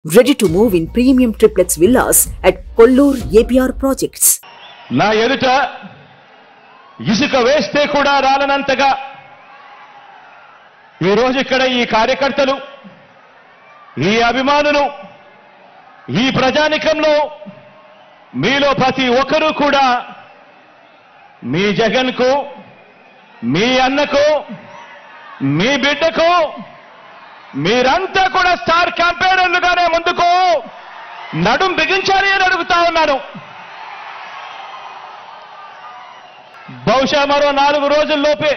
Ready to move in premium triplex villas at Kollur APR projects. నా ఎదుట ఇసుక వేస్తే కూడా రాలనంతగా ఈ రోజు ఇక్కడ ఈ కార్యకర్తలు ఈ అభిమానులు ఈ ప్రజానికంలో మీలో ప్రతి ఒక్కరూ కూడా మీ జగన్కు మీ అన్నకు మీ బిడ్డకు మీరంతా కూడా స్టార్ క్యాంపెయినర్లుగానే ముందుకు నడుం బిగించాలి అని అడుగుతా ఉన్నాను. బహుశా మరో 4 రోజుల్లోపే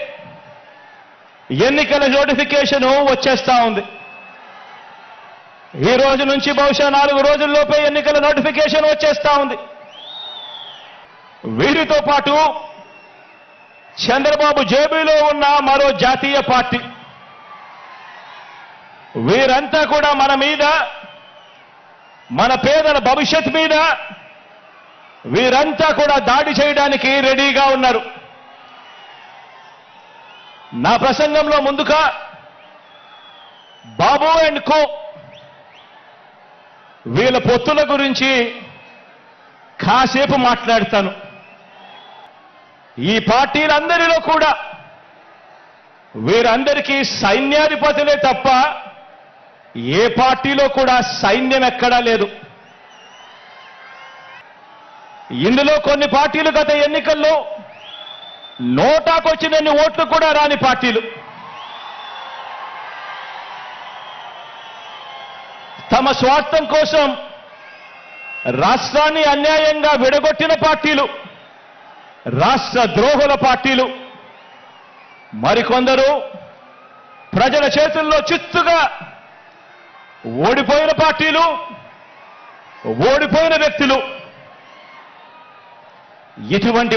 ఎన్నికల నోటిఫికేషన్ వచ్చేస్తా ఉంది. ఈ రోజు నుంచి బహుశా 4 రోజుల్లోపే ఎన్నికల నోటిఫికేషన్ వచ్చేస్తా ఉంది. వీరితో పాటు చంద్రబాబు జేబీలో ఉన్న మరో జాతీయ పార్టీ వీరంతా కూడా మన మీద, మన పేదల భవిష్యత్ మీద వీరంతా కూడా దాడి చేయడానికి రెడీగా ఉన్నారు. నా ప్రసంగంలో ముందుగా బాబు అండ్ కో వీళ్ళ పొత్తుల గురించి కాసేపు మాట్లాడతాను. ఈ పార్టీలందరిలో కూడా వీరందరికీ సైన్యాధిపతులే తప్ప ఏ పార్టీలో కూడా సైన్యం ఎక్కడా లేదు. ఇందులో కొన్ని పార్టీలు గత ఎన్నికల్లో నోటాకొచ్చినన్ని ఓట్లు కూడా రాని పార్టీలు, తమ స్వార్థం కోసం రాష్ట్రాన్ని అన్యాయంగా విడగొట్టిన పార్టీలు, రాష్ట్ర ద్రోహుల పార్టీలు, మరికొందరు ప్రజల చేతుల్లో చిత్తుగా ఓడిపోయిన పార్టీలు, ఓడిపోయిన వ్యక్తులు. ఇటువంటి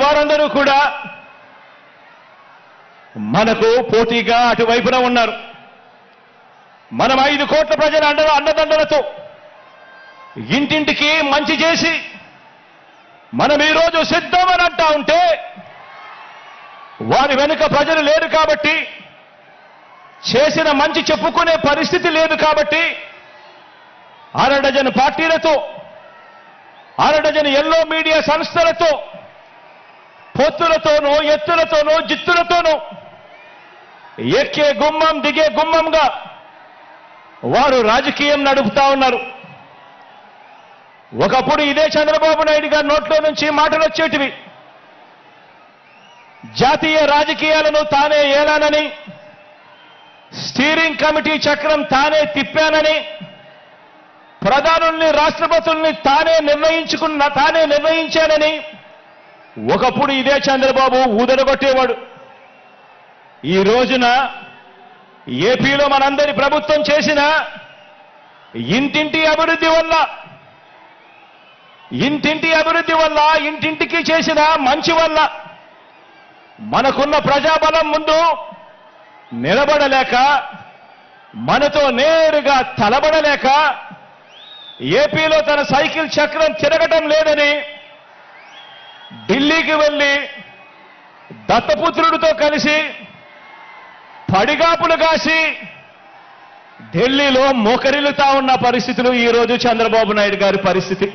వారందరూ కూడా మనకు పోటీగా అటువైపున ఉన్నారు. మనం 5 కోట్ల ప్రజల అండదండలతో ఇంటింటికి మంచి చేసి మనం ఈరోజు సిద్ధమని అంటా ఉంటే వారి వెనుక ప్రజలు లేరు కాబట్టి, చేసిన మంచి చెప్పుకునే పరిస్థితి లేదు కాబట్టి, అరడజన్ పార్టీలతో, అరడజన్ ఎల్లో మీడియా సంస్థలతో పొత్తులతోనూ, ఎత్తులతోనూ, జిత్తులతోనూ ఎక్కే గుమ్మం దిగే గుమ్మంగా వారు రాజకీయం నడుపుతా ఉన్నారు. ఒకప్పుడు ఇదే చంద్రబాబు నాయుడు గారి నోట్లో నుంచి మాటలు వచ్చేటివి, జాతీయ రాజకీయాలను తానే ఏలానని, స్టీరింగ్ కమిటీ చక్రం తానే తిప్పానని, ప్రధానుల్ని, రాష్ట్రపతుల్ని తానే నిర్ణయించానని ఒకప్పుడు ఇదే చంద్రబాబు ఊదరగొట్టేవాడు. ఈ రోజున ఏపీలో మనందరి ప్రభుత్వం చేసిన ఇంటింటి అభివృద్ధి వల్ల, ఇంటింటికి చేసిన మంచి వల్ల మనకున్న ప్రజాబలం ముందు నిలబడలేక, మనతో నేరుగా తలబడలేక, ఏపీలో తన సైకిల్ చక్రం తిరగటం లేదని ఢిల్లీకి వెళ్లి దత్తపుత్రుడితో కలిసి పడిగాపులు కాసి ఢిల్లీలో మోకరిల్లుతా ఉన్న పరిస్థితులు ఈ రోజు చంద్రబాబు నాయుడు గారి పరిస్థితి.